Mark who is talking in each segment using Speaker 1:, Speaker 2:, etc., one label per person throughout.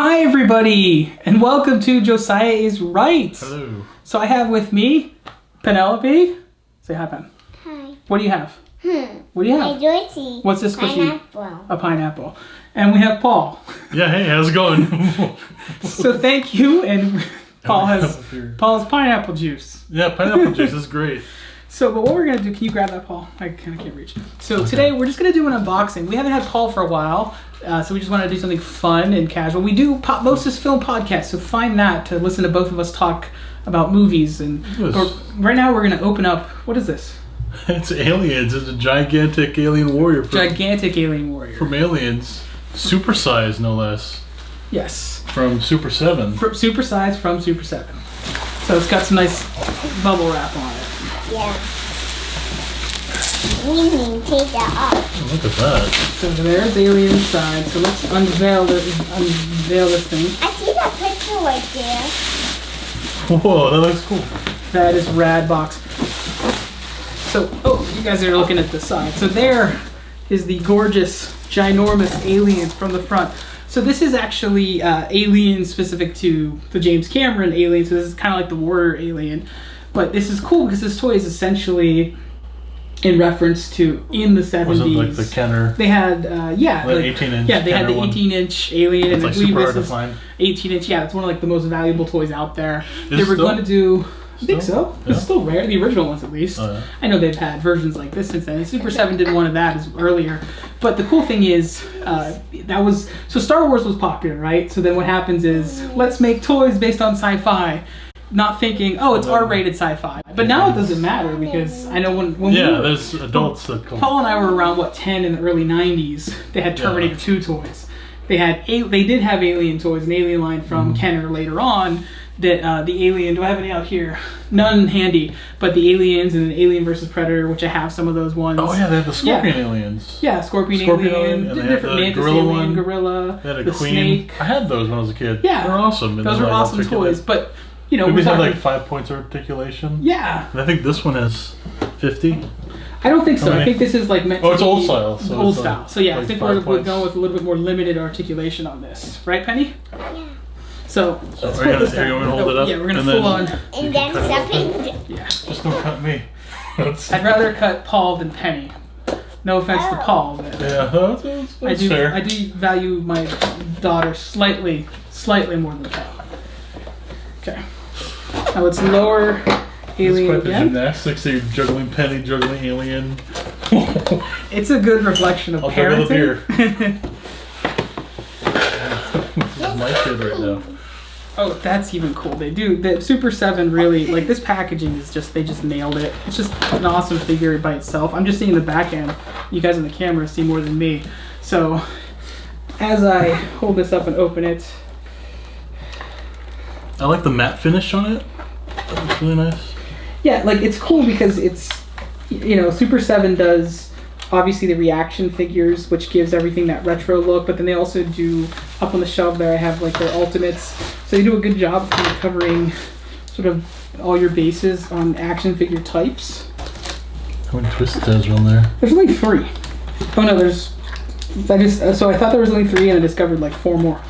Speaker 1: Hi everybody, and welcome to Josiah is Right.
Speaker 2: Hello.
Speaker 1: So I have with me Penelope. Say hi, Pen.
Speaker 3: Hi.
Speaker 1: What do you have? What do you have?
Speaker 3: Hi, Joycey.
Speaker 1: What's this squishy?
Speaker 3: Pineapple.
Speaker 1: A pineapple. And we have Paul.
Speaker 2: Yeah, hey, how's it going?
Speaker 1: So thank you, and Paul has pineapple juice.
Speaker 2: Yeah, pineapple juice is great.
Speaker 1: So, but what we're going to do, can you grab that, Paul? I kind of can't reach. So today we're just going to do an unboxing. We haven't had Paul for a while, so we just want to do something fun and casual. We do Moses Film Podcast, so find that to listen to both of us talk about movies. And right now we're going to open up, what is this?
Speaker 2: It's Aliens. It's a gigantic alien warrior.
Speaker 1: Gigantic alien warrior.
Speaker 2: From Aliens. Supersized, no less.
Speaker 1: Yes.
Speaker 2: From Super7.
Speaker 1: Supersized from Super7. So it's got some nice bubble wrap on it.
Speaker 3: Yeah. We need to take that off.
Speaker 2: Oh, look at that.
Speaker 1: So there's the alien inside. So let's unveil this thing.
Speaker 3: I see that picture right there.
Speaker 2: Whoa, that looks cool.
Speaker 1: That is rad box. So, you guys are looking at the side. So there is the gorgeous, ginormous alien from the front. So this is actually alien specific to the James Cameron alien. So this is kind of like the warrior alien. But this is cool because this toy is essentially in reference to in the 70s.
Speaker 2: Was it like the Kenner?
Speaker 1: They had,
Speaker 2: 18-inch.
Speaker 1: Yeah, they had the 18-inch alien.
Speaker 2: It's
Speaker 1: and
Speaker 2: like
Speaker 1: I believe
Speaker 2: super hard
Speaker 1: this
Speaker 2: to find.
Speaker 1: 18-inch. Yeah, it's one of like the most valuable toys out there.
Speaker 2: They
Speaker 1: were going to do. I think so.
Speaker 2: Yeah.
Speaker 1: It's still rare. The original ones, at least.
Speaker 2: Oh, yeah.
Speaker 1: I know they've had versions like this since then. And Super 7 did one of that earlier. But the cool thing is, so Star Wars was popular, right? So then what happens is, let's make toys based on sci-fi. Not thinking, it's R-rated sci-fi. But now it doesn't matter because I know when we were,
Speaker 2: there's adults that come.
Speaker 1: Paul and I were around 10 in the early 90s. They had Terminator 2 toys. They did have Alien toys, an Alien line from Kenner later on. That the Alien, do I have any out here? None handy, but the Aliens and Alien vs Predator, which I have some of those ones.
Speaker 2: Oh yeah, they have the Scorpion aliens.
Speaker 1: Yeah, Scorpion alien,
Speaker 2: and they
Speaker 1: different
Speaker 2: had the
Speaker 1: Mantis
Speaker 2: gorilla
Speaker 1: alien,
Speaker 2: one.
Speaker 1: gorilla,
Speaker 2: They had a
Speaker 1: the
Speaker 2: queen.
Speaker 1: snake.
Speaker 2: I had those when I was a kid.
Speaker 1: Yeah,
Speaker 2: they're awesome.
Speaker 1: Those are awesome toys, but
Speaker 2: we
Speaker 1: we're
Speaker 2: have
Speaker 1: talking,
Speaker 2: like 5 points of articulation.
Speaker 1: Yeah,
Speaker 2: and I think this one has 50.
Speaker 1: I don't think so. I think this is like meant to
Speaker 2: it's
Speaker 1: be
Speaker 2: old style. So
Speaker 1: old style. So yeah,
Speaker 2: like
Speaker 1: I think we're going with a little bit more limited articulation on this, right, Penny?
Speaker 3: Yeah.
Speaker 1: So
Speaker 2: let's put this down. Hold it up.
Speaker 1: Yeah, we're gonna full on.
Speaker 3: And then something.
Speaker 1: Yeah.
Speaker 2: Just don't cut me.
Speaker 1: I'd rather cut Paul than Penny. No offense to Paul, but
Speaker 2: yeah, that's fair.
Speaker 1: I do value my daughter slightly more than Paul. Okay. Now let's lower Alien
Speaker 2: it's quite
Speaker 1: again.
Speaker 2: the gymnastics. So you're juggling Penny, juggling Alien.
Speaker 1: It's a good reflection of
Speaker 2: I'll juggle
Speaker 1: parenting.
Speaker 2: the beer. This is my kid right now.
Speaker 1: Oh, that's even cool. They do. The Super 7 really, like this packaging is they just nailed it. It's just an awesome figure by itself. I'm just seeing the back end. You guys on the camera see more than me. So, as I hold this up and open it.
Speaker 2: I like the matte finish on it. That looks really nice.
Speaker 1: Yeah, like it's cool because it's, Super 7 does obviously the reaction figures, which gives everything that retro look, but then they also do, up on the shelf there, I have like their ultimates. So they do a good job of kind of covering sort of all your bases on action figure types.
Speaker 2: How many twist tabs are on there?
Speaker 1: There's only 3. Oh no, so I thought there was only 3 and I discovered like 4 more.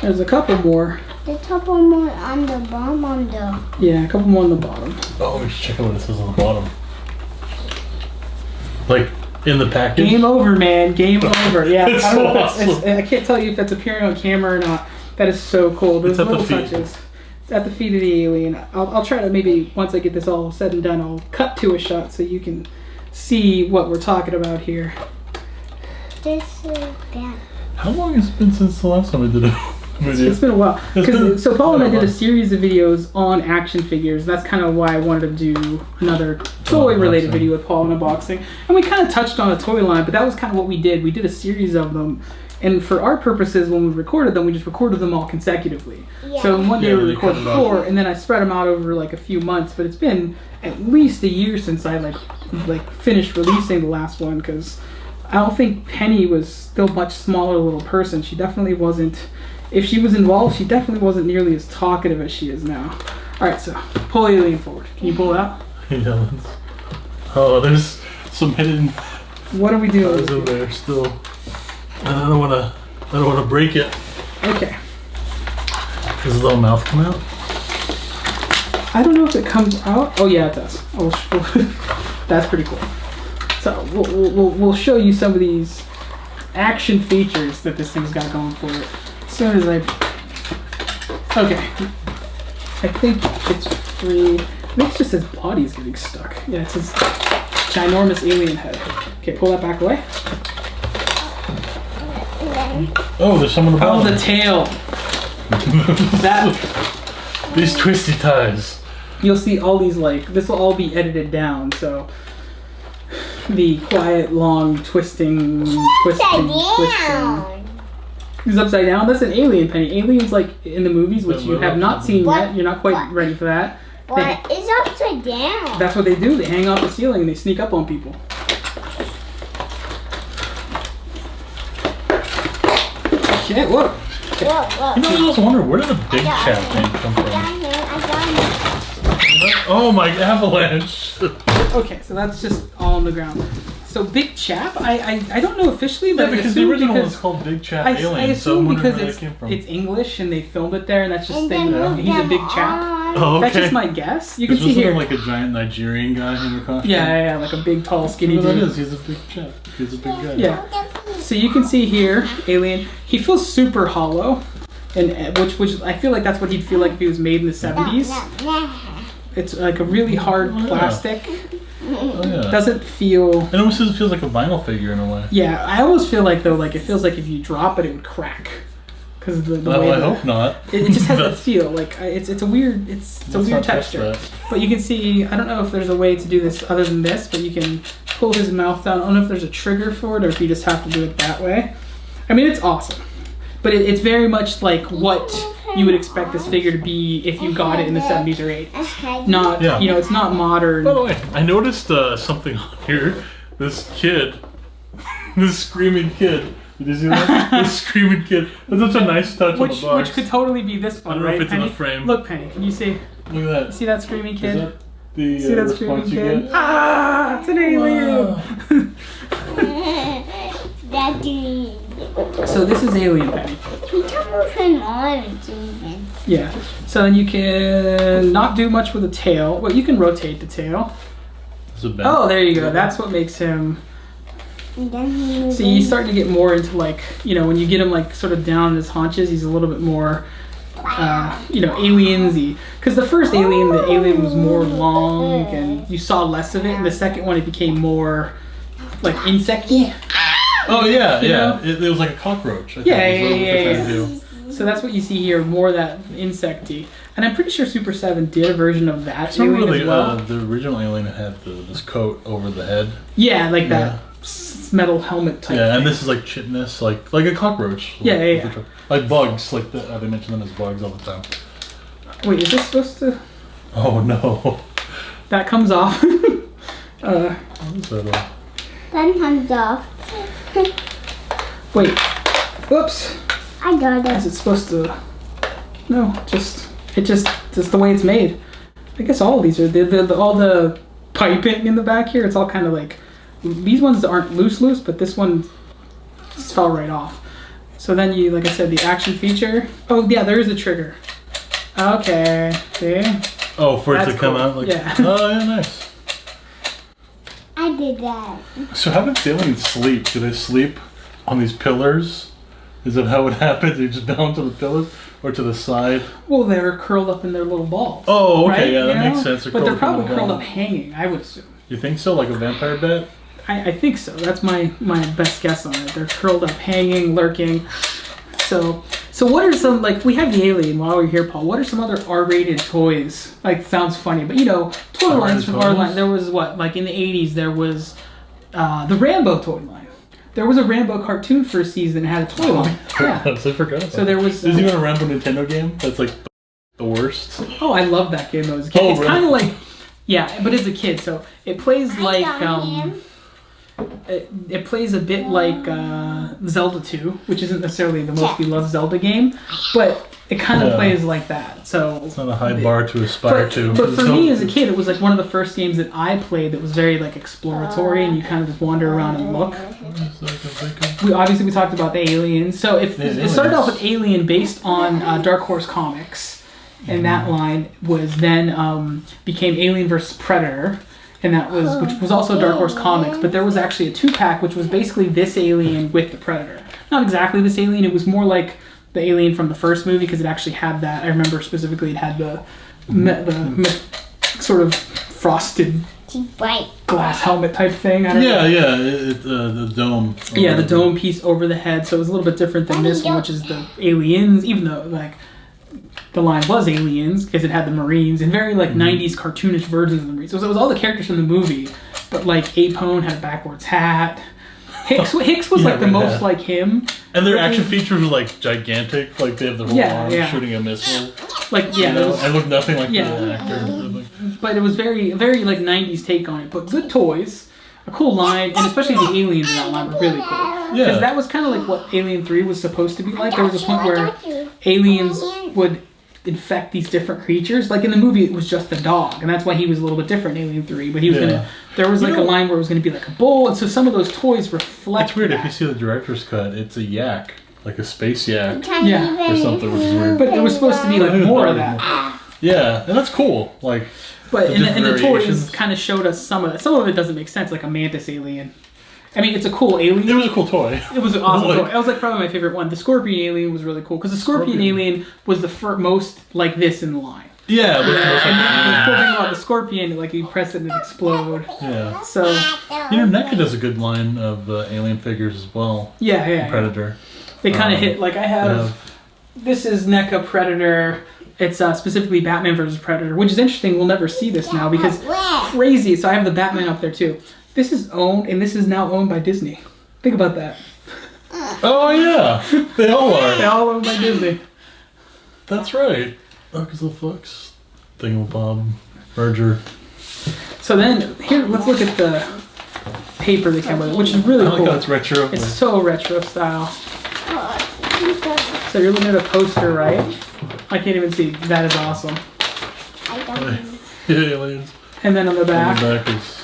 Speaker 1: There's a couple more.
Speaker 3: The top one more on the bottom
Speaker 1: Yeah, a couple more on the bottom.
Speaker 2: Oh, we should check out what it says on the bottom. Like, in the package?
Speaker 1: Game over, man. Game over. Yeah,
Speaker 2: It's
Speaker 1: I don't know
Speaker 2: so
Speaker 1: if I can't tell you if it's appearing on camera or not. That is so cool. Those
Speaker 2: It's at the
Speaker 1: little
Speaker 2: feet.
Speaker 1: touches. It's at the feet of the alien. I'll try to maybe, once I get this all said and done, I'll cut to a shot so you can see what we're talking about here.
Speaker 3: This is bad.
Speaker 2: How long has it been since the last time I did a video?
Speaker 1: It's been a while. So Paul and I did a series of videos on action figures. That's kind of why I wanted to do another toy-related video with Paul and unboxing. And we kind of touched on a toy line, but that was kind of what we did. We did a series of them. And for our purposes, when we recorded them, we just recorded them all consecutively.
Speaker 3: Yeah.
Speaker 1: So in one day
Speaker 2: Yeah,
Speaker 1: we
Speaker 2: they
Speaker 1: recorded
Speaker 2: cut it
Speaker 1: 4,
Speaker 2: off.
Speaker 1: and then I spread them out over like a few months. But it's been at least a year since I like finished releasing the last one, because I don't think Penny was still a much smaller little person. She definitely wasn't. If she was involved, she definitely wasn't nearly as talkative as she is now. All right, so pull Alien forward. Can you pull it out?
Speaker 2: Yeah. Oh, there's some hidden
Speaker 1: What are we doing?
Speaker 2: It's over there still. I don't wanna break it.
Speaker 1: Okay.
Speaker 2: Does the little mouth come out?
Speaker 1: I don't know if it comes out. Oh yeah, it does. That's pretty cool. So we'll show you some of these action features that this thing's got going for it. As soon as okay, I think it's free. I think it's just his body's getting stuck. Yeah, it's his ginormous alien head. Okay, pull that back away.
Speaker 2: Oh, there's some on the bottom.
Speaker 1: Oh, the tail. That.
Speaker 2: These twisty ties.
Speaker 1: You'll see all these, like, this will all be edited down, so the quiet, long, twisting. He's upside down? That's an alien, Penny. Aliens, like, in the movies, which you have not seen yet. You're not quite ready for that.
Speaker 3: What is upside down?
Speaker 1: That's what they do. They hang off the ceiling and they sneak up on people. Okay, whoa.
Speaker 3: Whoa.
Speaker 2: You know, I was wondering, where did the big chap name come from? Oh my, avalanche!
Speaker 1: Okay, so that's just all on the ground. So Big Chap, I don't know officially, but
Speaker 2: Yeah, because the original was called Big Chap
Speaker 1: I
Speaker 2: Alien, so
Speaker 1: assume
Speaker 2: I'm wondering
Speaker 1: because
Speaker 2: where that came from.
Speaker 1: it's English and they filmed it there, and that's just
Speaker 3: And
Speaker 1: thing.
Speaker 3: then
Speaker 1: He's a big chap.
Speaker 2: Oh, okay.
Speaker 1: That's just my guess. You can
Speaker 2: This
Speaker 1: see
Speaker 2: wasn't
Speaker 1: here.
Speaker 2: like a giant Nigerian guy in the costume.
Speaker 1: Yeah, like a big, tall, skinny
Speaker 2: You know what
Speaker 1: dude.
Speaker 2: that is? He's a big chap. He's a big guy.
Speaker 1: Yeah. So you can see here, Alien. He feels super hollow, and which I feel like that's what he'd feel like if he was made in the 70s. It's like a really hard plastic.
Speaker 2: Oh yeah.
Speaker 1: Doesn't feel.
Speaker 2: It almost feels like a vinyl figure in a way.
Speaker 1: Yeah, I almost feel like though, like it feels like if you drop it, it would crack. Because the way
Speaker 2: I hope not.
Speaker 1: it just has that feel. Like it's a weird a weird texture. But you can see. I don't know if there's a way to do this other than this, but you can pull his mouth down. I don't know if there's a trigger for it or if you just have to do it that way. I mean, it's awesome, but it's very much like what you would expect this figure to be if you got it in the 70s or 80s. Not,
Speaker 2: Yeah.
Speaker 1: it's not modern.
Speaker 2: By the way, I noticed something on here. This kid, this screaming kid. Did you see that? This screaming kid. That's such a nice touch on the box.
Speaker 1: Which could totally be this one,
Speaker 2: I don't know
Speaker 1: right,
Speaker 2: if it's
Speaker 1: Penny?
Speaker 2: in the frame.
Speaker 1: Look, Penny, can you see?
Speaker 2: Look at that.
Speaker 1: See that screaming kid?
Speaker 2: Is that the
Speaker 1: See that screaming
Speaker 2: response you
Speaker 1: kid?
Speaker 2: get?
Speaker 1: Ah, it's an alien.
Speaker 3: Daddy.
Speaker 1: So this is Alien, Penny.
Speaker 3: He can move him arms even.
Speaker 1: Yeah. So then you can not do much with the tail. Well, you can rotate the tail.
Speaker 2: It's a bend.
Speaker 1: Oh, there you go. That's what makes him.
Speaker 3: And then he moves
Speaker 1: See, you start to get more into like, when you get him like sort of down on his haunches, he's a little bit more, aliens-y. Because the first Alien, the alien was more long and you saw less of it. And the second one, it became more like insect-y.
Speaker 2: Oh yeah,
Speaker 1: You
Speaker 2: yeah.
Speaker 1: know?
Speaker 2: It was like a cockroach. I think
Speaker 1: Yeah,
Speaker 2: was what they're
Speaker 1: yeah.
Speaker 2: trying to do.
Speaker 1: So that's what you see here, more of that insect-y. And I'm pretty sure Super7 did a version of that
Speaker 2: So
Speaker 1: alien
Speaker 2: really,
Speaker 1: as well.
Speaker 2: the original alien had this coat over the head.
Speaker 1: Yeah, like that
Speaker 2: Yeah.
Speaker 1: metal helmet type
Speaker 2: Yeah,
Speaker 1: thing.
Speaker 2: and this is like chitness, like a cockroach.
Speaker 1: Yeah.
Speaker 2: Like bugs, like they mention them as bugs all the time.
Speaker 1: Wait, is this supposed to...
Speaker 2: Oh no.
Speaker 1: That comes off.
Speaker 2: What is that?
Speaker 3: Then comes off.
Speaker 1: Wait. Whoops.
Speaker 3: I got
Speaker 1: Is
Speaker 3: it.
Speaker 1: it supposed to... No, just the way it's made. I guess all of these are... all the piping in the back here, it's all kind of like... These ones aren't loose, but this one just fell right off. So then you, like I said, the action feature. Oh, yeah, there is a trigger. Okay. See?
Speaker 2: Oh, for it
Speaker 1: That's
Speaker 2: to come
Speaker 1: cool.
Speaker 2: out like...
Speaker 1: Yeah.
Speaker 2: Oh, yeah, nice.
Speaker 3: I did that.
Speaker 2: So how did aliens sleep? Do they sleep on these pillars? Is that how it happens? They just bound to the pillars? Or to the side?
Speaker 1: Well, they're curled up in their little balls.
Speaker 2: Oh, okay,
Speaker 1: right?
Speaker 2: yeah, that
Speaker 1: You
Speaker 2: makes
Speaker 1: know?
Speaker 2: sense.
Speaker 1: But they're
Speaker 2: up in
Speaker 1: probably
Speaker 2: the
Speaker 1: curled
Speaker 2: ball.
Speaker 1: up hanging, I would assume.
Speaker 2: You think so? Like a vampire bat?
Speaker 1: I think so. That's my best guess on it. They're curled up, hanging, lurking. So what are some, like, we have the alien while we're here, Paul. What are some other R-rated toys? Like, sounds funny, but toy lines from
Speaker 2: toys?
Speaker 1: R-line. There was what, like in the 80s, there was the Rambo toy line. There was a Rambo cartoon for a season that had a toy line. Yeah.
Speaker 2: I forgot about
Speaker 1: So there was.
Speaker 2: There's even a Rambo Nintendo game that's like the worst.
Speaker 1: Oh, I love that game though. As a kid.
Speaker 2: Oh,
Speaker 1: It's
Speaker 2: really?
Speaker 1: kind of like, yeah, but as a kid, so it plays like
Speaker 3: him.
Speaker 1: it plays a bit like Zelda 2, which isn't necessarily the most beloved Zelda game, but it kind of
Speaker 2: Yeah.
Speaker 1: plays like that. So
Speaker 2: It's not a high bar to aspire to.
Speaker 1: But for me as a kid, it was like one of the first games that I played that was very like exploratory, and you kind of just wander around and look. We talked about the aliens. So it started off with Alien based on Dark Horse Comics, and that line was then became Alien vs Predator, and that was which was also Dark Horse Comics. But there was actually a 2-pack which was basically this alien with the Predator. Not exactly this alien. It was more like the alien from the first movie because it actually had that. I remember specifically it had the sort of frosted glass helmet type thing. I don't know.
Speaker 2: The dome.
Speaker 1: Yeah, the dome piece over the head. So it was a little bit different than this one, which is the aliens, even though like the line was aliens because it had the Marines and very like 90s cartoonish versions of the Marines. So it was all the characters from the movie, but like Apone had a backwards hat. Hicks was like the most
Speaker 2: hat.
Speaker 1: like him.
Speaker 2: And their action features were like gigantic, like they have the whole arm shooting a missile.
Speaker 1: Like
Speaker 2: You know? And look nothing like the
Speaker 1: Yeah.
Speaker 2: actor.
Speaker 1: but it was very like 90s take on it. But good toys, a cool line, and especially the aliens in that line were really cool. Because that was kind of like what Alien 3 was supposed to be like. There was a point where aliens would infect these different creatures. Like in the movie, it was just the dog, and that's why he was a little bit different in Alien 3. But he was gonna. There was like a line where it was gonna be like a bull, and so some of those toys reflect.
Speaker 2: It's weird
Speaker 1: that.
Speaker 2: if you see the director's cut. It's a yak, like a space yak
Speaker 1: Yeah.
Speaker 2: or something, which is weird.
Speaker 1: But it was supposed to be like more of that.
Speaker 2: Yeah, and that's cool. Like,
Speaker 1: But and the toys
Speaker 2: variations.
Speaker 1: kind of showed us some of that. Some of it doesn't make sense, like a mantis alien. I mean, it's a cool alien.
Speaker 2: it was a cool toy.
Speaker 1: It was an awesome
Speaker 2: Like-
Speaker 1: toy. That was like probably my favorite one. The scorpion alien was really cool because the scorpion alien was the most like this in the line.
Speaker 2: Yeah,
Speaker 1: And the cool thing about the scorpion, like you press it and it explode.
Speaker 2: yeah.
Speaker 1: So
Speaker 2: You know, NECA does a good line of alien figures as well.
Speaker 1: yeah.
Speaker 2: Predator.
Speaker 1: They kind of hit. Like I have. This is NECA Predator. It's specifically Batman versus Predator, which is interesting. We'll never see this now because crazy. So I have the Batman up there too. This is owned, and this is now owned by Disney. Think about that.
Speaker 2: Oh yeah, they all are.
Speaker 1: They all owned by Disney.
Speaker 2: That's right. Because the Flux thingamabob merger.
Speaker 1: So then here, let's look at the paper they came with, which is really
Speaker 2: I like
Speaker 1: cool.
Speaker 2: how it's retro.
Speaker 1: It's so retro style. So you're looking at a poster, right? I can't even see. That is awesome.
Speaker 2: Yeah, aliens.
Speaker 1: And then on the
Speaker 2: On
Speaker 1: back,
Speaker 2: the back is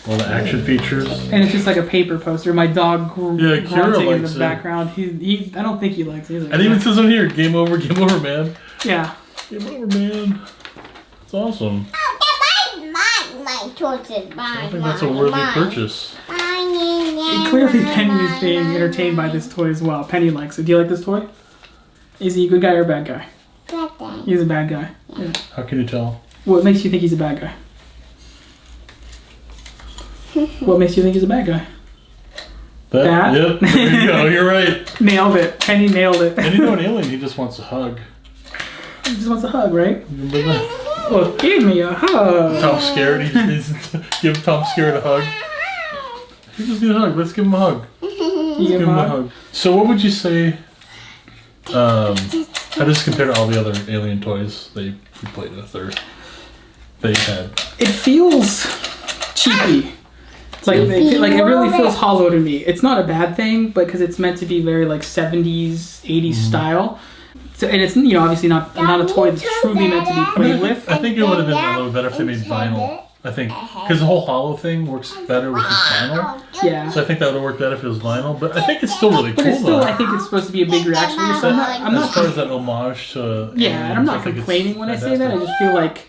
Speaker 2: all the action features.
Speaker 1: and it's just like a paper poster. My dog
Speaker 2: Yeah, Kira
Speaker 1: grunting in
Speaker 2: likes
Speaker 1: the
Speaker 2: it.
Speaker 1: background. He I don't think he likes it. He's like,
Speaker 2: And even says on here, game over, man.
Speaker 1: yeah.
Speaker 2: Game over, man. It's awesome.
Speaker 3: My torches.
Speaker 2: I think that's a worthy purchase.
Speaker 1: Clearly, Penny is being entertained by this toy as well. Penny likes it. Do you like this toy? Is he a good guy or a bad guy? He's a bad guy. Yeah.
Speaker 2: How can you tell?
Speaker 1: What makes you think he's a bad guy? What makes you think he's a bad guy? That?
Speaker 2: Yep, there you go, you're right.
Speaker 1: Nailed it. Penny nailed it.
Speaker 2: And you know an alien, he just wants a hug.
Speaker 1: He just wants a hug, right?
Speaker 2: You remember that?
Speaker 1: Well, give me a hug.
Speaker 2: Tom Scared, he just needs to give Tom Scared a hug. He just needs a hug, let's give him a hug.
Speaker 1: You
Speaker 2: Give
Speaker 1: give
Speaker 2: him
Speaker 1: him
Speaker 2: a
Speaker 1: a hug?
Speaker 2: hug. So what would you say, how does this compare to all the other alien toys that you played with or that you had?
Speaker 1: It feels cheapy. It's like, it really feels hollow to me. It's not a bad thing, but because it's meant to be very like 70s, 80s style. So, and it's, you know, obviously not a toy that's truly meant to be played with.
Speaker 2: I think it would have been a little better if they made vinyl. I think, because the whole hollow thing works better with its vinyl.
Speaker 1: Yeah.
Speaker 2: So I think that would have worked better if it was vinyl, but I think it's still really
Speaker 1: But
Speaker 2: cool
Speaker 1: it's still,
Speaker 2: though.
Speaker 1: I think it's supposed to be a big reaction. So I'm
Speaker 2: As
Speaker 1: not
Speaker 2: far as that homage to
Speaker 1: yeah, and I'm not
Speaker 2: I think it's
Speaker 1: complaining when I say that. I
Speaker 2: fantastic.
Speaker 1: just feel like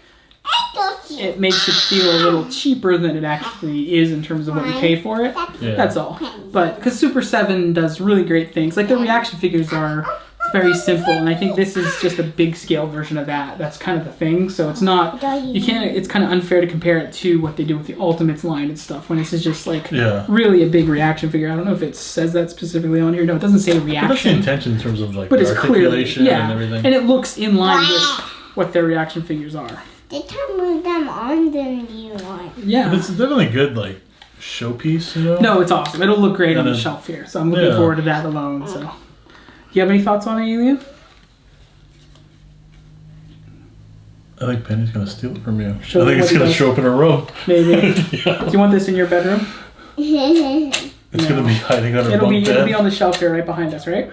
Speaker 1: it makes it feel a little cheaper than it actually is in terms of what you pay for it.
Speaker 2: Yeah.
Speaker 1: That's all. But because Super7 does really great things, like the reaction figures are very simple, and I think this is just a big scale version of that. That's kind of the thing. So it's not, you can't, it's kind of unfair to compare it to what they do with the Ultimates line and stuff when this is just like really a big reaction figure. I don't know if it says that specifically on here. No, it doesn't say
Speaker 2: But that's the
Speaker 1: reaction.
Speaker 2: intention in terms of like
Speaker 1: But
Speaker 2: the
Speaker 1: it's clearly,
Speaker 2: articulation
Speaker 1: yeah,
Speaker 2: and everything.
Speaker 1: and it looks in line with what their reaction figures are.
Speaker 3: They can move them on the new one.
Speaker 1: Yeah.
Speaker 2: But it's definitely a good like showpiece, you know?
Speaker 1: No, it's awesome. It'll look great on the
Speaker 2: And
Speaker 1: shelf here. So I'm looking
Speaker 2: yeah.
Speaker 1: forward to that alone. So, do you have any thoughts on Alien?
Speaker 2: I think Penny's gonna steal it from you.
Speaker 1: Show
Speaker 2: I think
Speaker 1: what
Speaker 2: it's
Speaker 1: he
Speaker 2: gonna
Speaker 1: does.
Speaker 2: show up in her room.
Speaker 1: Maybe.
Speaker 2: Yeah.
Speaker 1: Do you want this in your bedroom?
Speaker 2: It's gonna be hiding under a
Speaker 1: It'll
Speaker 2: bunk
Speaker 1: be
Speaker 2: bed.
Speaker 1: on the shelf here right behind us, right?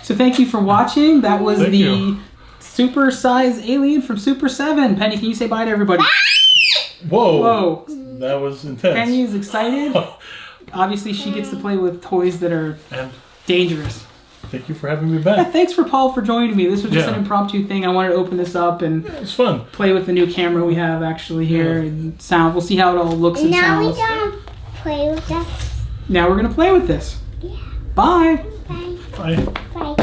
Speaker 1: So thank you for watching. That was
Speaker 2: Thank
Speaker 1: the
Speaker 2: you.
Speaker 1: super size alien from Super7. Penny, can you say bye to everybody?
Speaker 2: Whoa.
Speaker 1: Whoa.
Speaker 2: That was intense.
Speaker 1: Penny is excited. Obviously, she gets to play with toys that are
Speaker 2: And
Speaker 1: dangerous.
Speaker 2: thank you for having me
Speaker 1: Yeah,
Speaker 2: back.
Speaker 1: thanks for Paul for joining me. This was just
Speaker 2: Yeah.
Speaker 1: an impromptu thing. I wanted to open this up and
Speaker 2: It was fun.
Speaker 1: play with the new camera we have actually here and sound. We'll see how it all looks and
Speaker 3: Now we
Speaker 1: sounds.
Speaker 3: don't play with us.
Speaker 1: Now we're gonna play with this.
Speaker 3: Yeah.
Speaker 1: Bye.
Speaker 3: Bye.
Speaker 2: Bye.
Speaker 3: Bye.